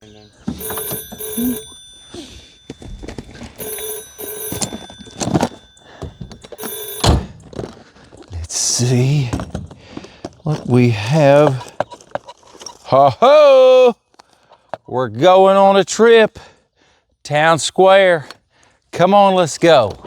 Let's see what we have. Ho-ho! We're going on a trip. Town Square. Come on, let's go.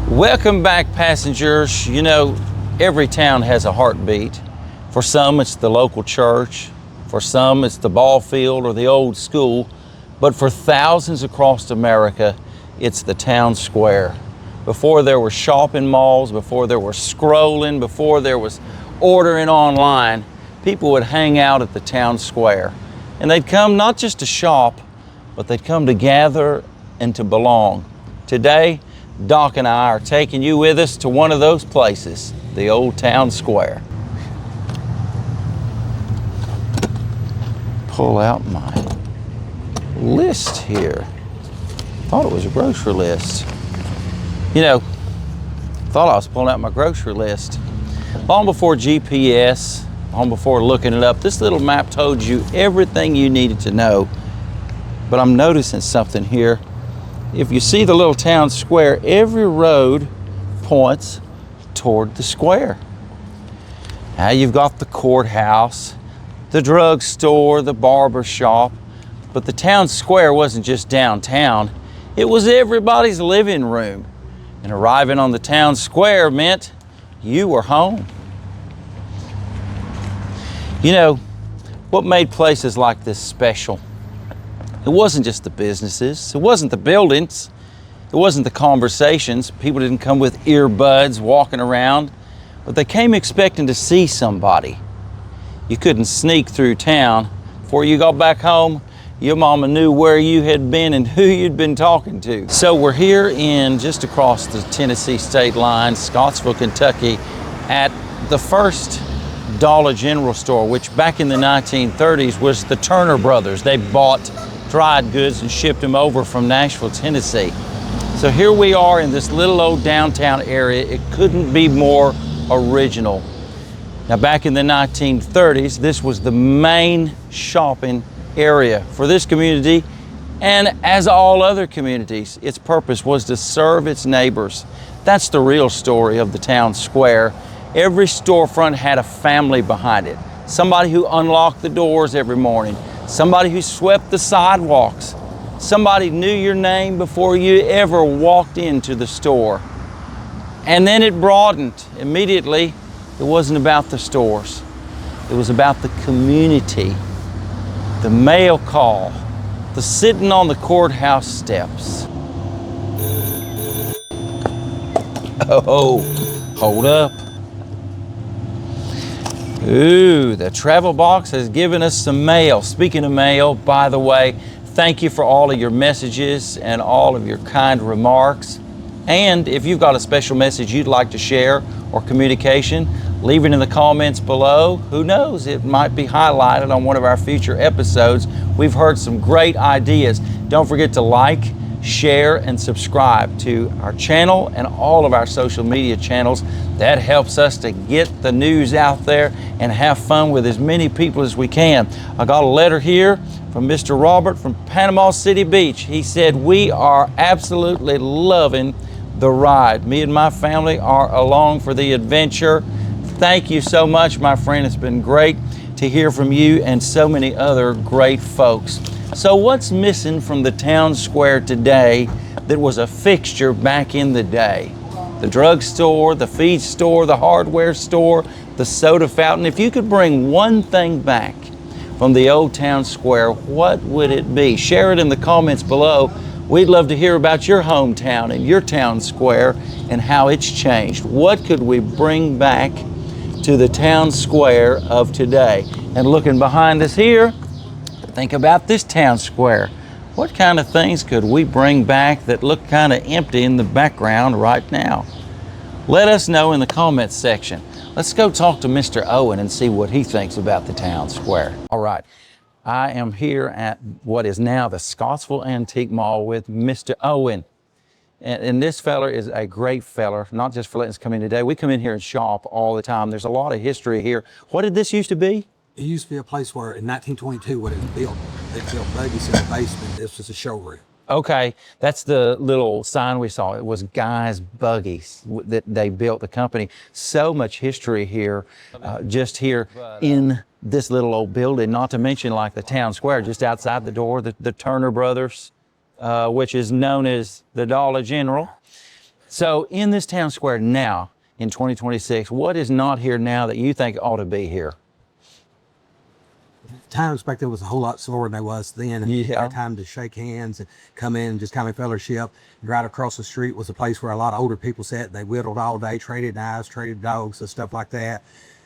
Welcome back, passengers. You know, every town has a heartbeat. For some, it's the local church. For some, it's the ball field or the old school. But for thousands across America, it's the town square. Before there were shopping malls, before there were scrolling, before there was ordering online, people would hang out at the town square. And they'd come not just to shop, but they'd come to gather and to belong. Today, Doc and I are taking you with us to one of those places, the old town square. Pull out my list here. Thought it was a grocery list. You know, thought I was pulling out my grocery list. Long before GPS, long before looking it up, this little map told you everything you needed to know. But I'm noticing something here. If you see the little town square, every road points toward the square. Now you've got the courthouse, the drugstore, the barber shop, but the town square wasn't just downtown, it was everybody's living room. And arriving on the town square meant you were home. You know, what made places like this special? It wasn't just the businesses, it wasn't the buildings, it wasn't the conversations. People didn't come with earbuds walking around, but they came expecting to see somebody. You couldn't sneak through town. Before you got back home, your mama knew where you had been and who you'd been talking to. So we're here in just across the Tennessee state line, Scottsville, Kentucky, at the first Dollar General store, which back in the 1930s was the Turner Brothers. They bought dried goods and shipped them over from Nashville, Tennessee. So here we are in this little old downtown area. It couldn't be more original. Now back in the 1930s, this was the main shopping area for this community, and as all other communities, its purpose was to serve its neighbors. That's the real story of the town square. Every storefront had a family behind it. Somebody who unlocked the doors every morning, somebody who swept the sidewalks, somebody knew your name before you ever walked into the store. And then it broadened. Immediately, it wasn't about the stores. It was about the community, the mail call, the sitting on the courthouse steps. Oh, hold up. Ooh, the travel box has given us some mail. Speaking of mail, by the way, thank you for all of your messages and all of your kind remarks. And if you've got a special message you'd like to share or communication, leave it in the comments below. Who knows, it might be highlighted on one of our future episodes. We've heard some great ideas. Don't forget to like, share, and subscribe to our channel and all of our social media channels. That helps us to get the news out there and have fun with as many people as we can. I got a letter here from Mr. Robert from Panama City Beach. He said, we are absolutely loving the ride. Me and my family are along for the adventure. Thank you so much, my friend. It's been great to hear from you and so many other great folks. So what's missing from the town square today that was a fixture back in the day? The drugstore, the feed store, the hardware store, the soda fountain. If you could bring one thing back from the old town square, what would it be? Share it in the comments below. We'd love to hear about your hometown and your town square and how it's changed. What could we bring back to the town square of today? And looking behind us here, think about this town square. What kind of things could we bring back that look kind of empty in the background right now? Let us know in the comments section. Let's go talk to Mr. Owen and see what he thinks about the town square. All right, I am here at what is now the Scottsville Antique Mall with Mr. Owen. And this feller is a great feller, not just for letting us come in today. We come in here and shop all the time. There's a lot of history here. What did this used to be? It used to be a place where in 1922 when it was built, they built buggies in the basement. This was a showroom. Okay, that's the little sign we saw. It was Guy's Buggies that they built the company. So much history here, just here in this little old building, not to mention like the town square, just outside the door, the Turner Brothers, which is known as the Dollar General. So in this town square now, in 2026, what is not here now that you think ought to be here? Times back then was a whole lot slower than they was then. Yeah. Had time to shake hands and come in and just kind of fellowship. Right across the street was a place where a lot of older people sat. They whittled all day, traded knives, traded dogs and stuff like that.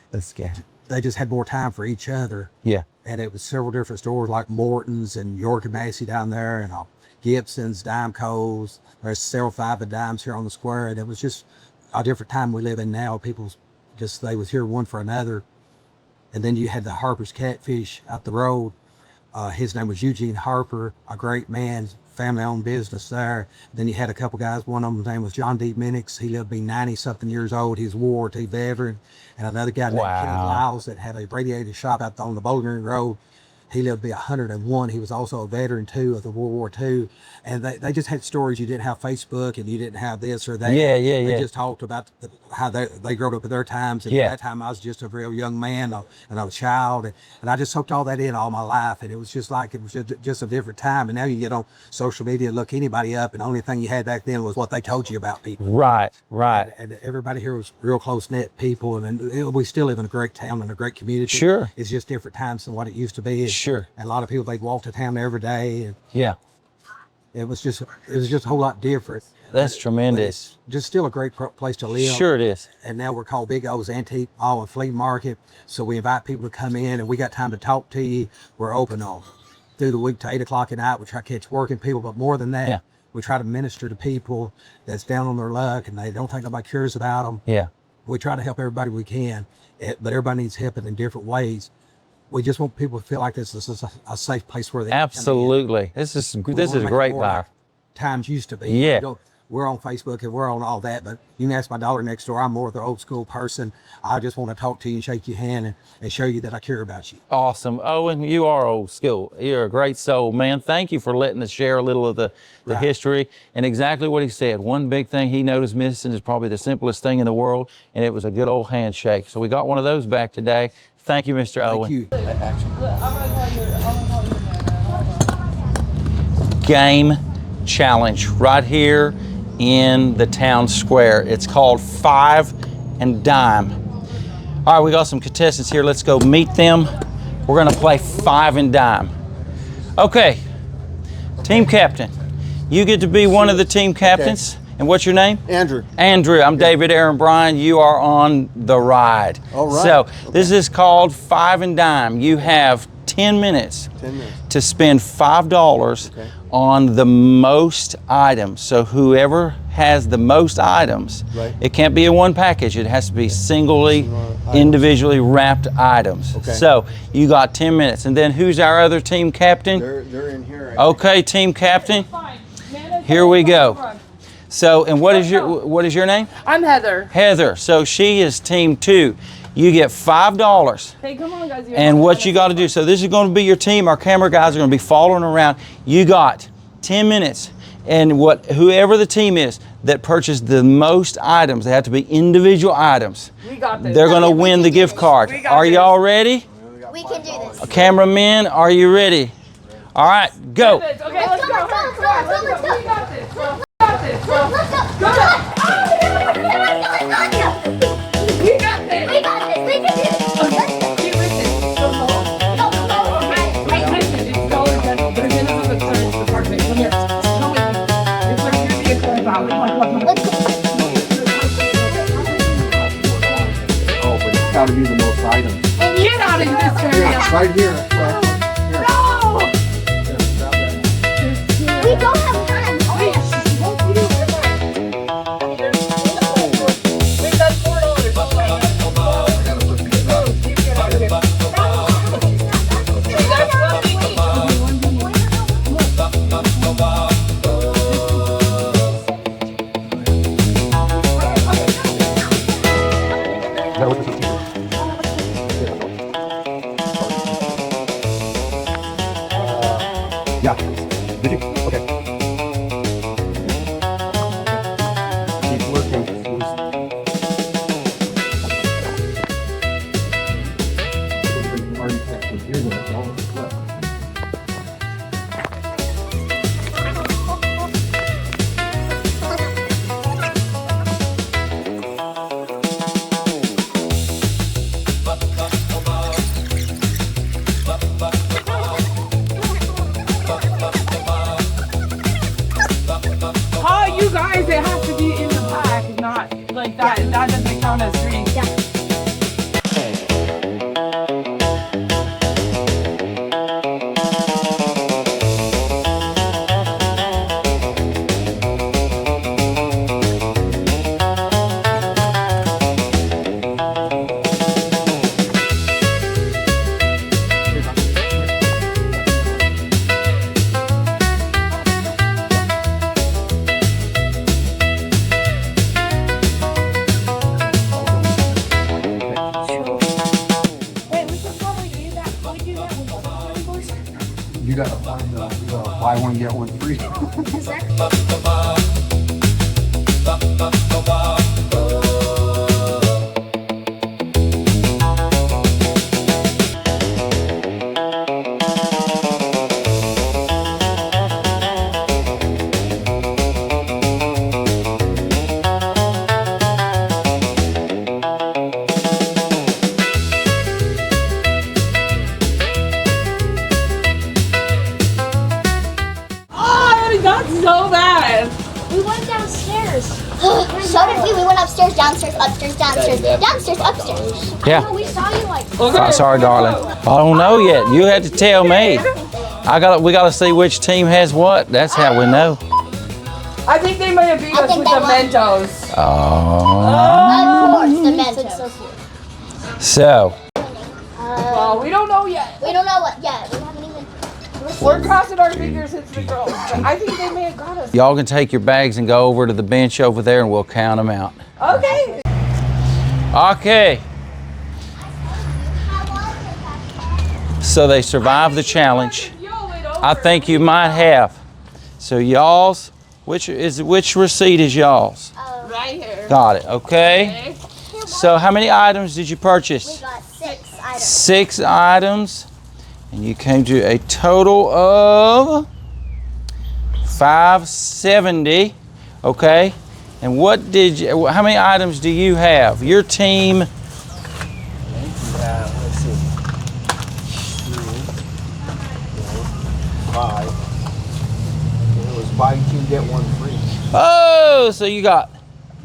That's scary. They just had more time for each other. Yeah. And it was several different stores like Morton's and York and Massey down there and Gibson's, Dimeco's. There's several five and dimes here on the square. And it was just a different time we live in now. People just, they was here one for another. And then you had the Harper's Catfish out the road. His name was Eugene Harper, a great man, family-owned business there. Then you had a couple guys. One of them's name was John D. Minix. He lived to be 90-something years old. He was a World War II veteran. And another guy named Kenneth Lyles that had a radiator shop out on the Bowling Green Road. He lived to be 101. He was also a veteran, too, of the World War II. And they just had stories. You didn't have Facebook, and you didn't have this or that. Yeah. They just talked about how they grew up at their times. And at that time, I was just a real young man and a child. And I just soaked all that in all my life. And it was just like, it was just a different time. And now you get on social media and look anybody up, and the only thing you had back then was what they told you about people. Right. And everybody here was real close-knit people. And we still live in a great town and a great community. Sure. It's just different times than what it used to be. Sure. And a lot of people, they'd walk to town every day. And yeah. It was just a whole lot different. That's tremendous. Just still a great place to live. Sure it is. And now we're called Big O's Antique Mall and Flea Market. So we invite people to come in, and we got time to talk to you. We're open on through the week to 8 o'clock at night. We try to catch working people, but more than that, we try to minister to people that's down on their luck and they don't think nobody cares about them. Yeah. We try to help everybody we can, but everybody needs help in different ways. We just want people to feel like this is a safe place where they absolutely. This is a great vibe. Like times used to be. Yeah. We're on Facebook and we're on all that, but you can ask my daughter next door. I'm more of the old school person. I just want to talk to you and shake your hand and show you that I care about you. Awesome. Owen, you are old school. You're a great soul, man. Thank you for letting us share a little of the history and exactly what he said. One big thing he noticed missing is probably the simplest thing in the world, and it was a good old handshake. So we got one of those back today. Thank you, Mr. Owen. Thank you. Game challenge right here in the town square. It's called Five and Dime. All right, we got some contestants here. Let's go meet them. We're gonna play Five and Dime. Okay, team captain. You get to be one of the team captains. Okay. And what's your name? Andrew. Andrew, I'm David Aaron Bryan. You are on the ride. All right. So this is called Five and Dime. You have 10 minutes, to spend $5 on the most items. So whoever has the most items, it can't be in one package. It has to be individually wrapped items. Okay. So you got 10 minutes. And then who's our other team captain? They're in here. Okay, team captain. Here we go. So, and what is your name? I'm Heather. Heather. So she is team 2. You get $5. Hey, come on, guys. And what you got to do, so this is going to be your team. Our camera guys are going to be following around. You got 10 minutes. And whoever the team is that purchased the most items, they have to be individual items. We got this. They're going to win the gift card. Are y'all ready? We can do this. Cameramen, are you ready? All right, go. Okay, let's go. We got this. We got this. We can do this. Keep listening. Pay attention. It's going to the minimum service department. Come here. Come with me. It's going to be a clear volley. Let's go. Oh, but it's got to be the most items. Get out of this area. Right here. No! We don't have time. Yeah. Did you? Okay. Keep looking. Oh, you guys, it has to be in the pack, not like that. That doesn't count as drinks. You gotta find buy one get one free. Oh, that's so bad. We went downstairs. So did we. We went upstairs, downstairs, upstairs, downstairs, downstairs, upstairs. Yeah. No, we saw you like. Okay. Sorry, darling. I don't know yet. You had to tell me. We got to see which team has what. That's how we know. I think they might have beat I us think with they the won. Mentos. Oh. Of course, the Mentos. So, Well, we don't know yet. We don't know what yet. We haven't even. We're crossing our fingers. It's the girls. But I think they may have got us. y'all can take your bags and go over to the bench over there and we'll count them out. Okay. Okay. So they survived the challenge. I think you might have. So y'all's, which receipt is y'all's? Right here. Got it, okay. So how many items did you We purchase? got 6 items. 6 items. And you came to a total of $570, okay? And what did you, how many items do you have? Your team, Let's see. 5. It was buy 2 get 1 free. oh, so you got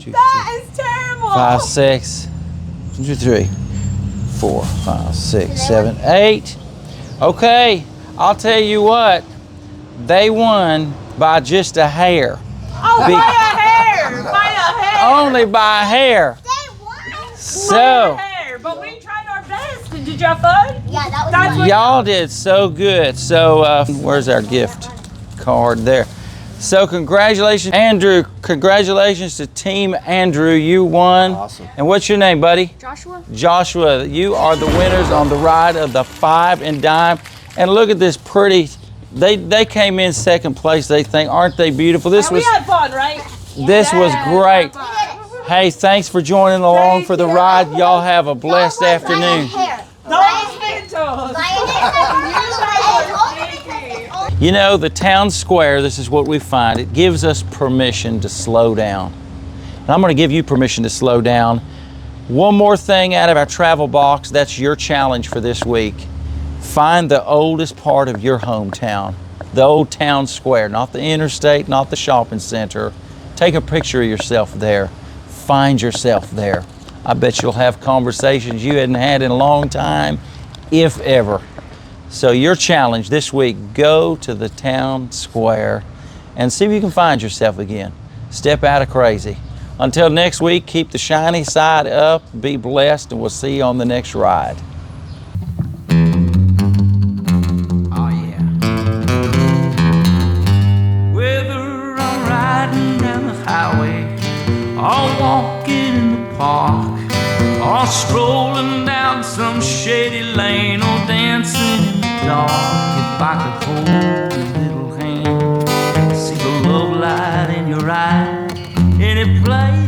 2, That is terrible. 5, 6, 1, 2, 3, 4, 5, 6, 7, 8. Okay, I'll tell you what, they won by just a hair. Oh, by a hair. By a hair. Only by a hair. They won. By a So, hair. But we tried our best. Did you have fun? Yeah, that was That's fun. what- y'all did so good. So, where's our gift card there? So, congratulations, Andrew. Congratulations to Team Andrew. You won. Awesome. And what's your name, buddy? Joshua. Joshua. You are the winners on the ride of the 5 and dime. And look at this pretty. They came in second place. They think, aren't they beautiful? This And we was had fun, right? this was Yeah, great. we had fun. Hey, thanks for joining along Thank for the you. ride. Y'all have a blessed Buy a afternoon. hair. Those Mentos. Buy a hair. You know, the town square, this is what we find, it gives us permission to slow down. And I'm going to give you permission to slow down. One more thing out of our travel box, that's your challenge for this week. Find the oldest part of your hometown, the old town square, not the interstate, not the shopping center. Take a picture of yourself there. Find yourself there. I bet you'll have conversations you hadn't had in a long time, if ever. So your challenge this week, go to the town square and see if you can find yourself again. Step out of crazy. Until next week, keep the shiny side up, be blessed, and we'll see you on the next ride. Oh yeah. Whether I'm riding down the highway, or walking in the park, or strolling down some shady lane, or dancing in the dark, if I could hold a little hand, see the love light in your eye, any place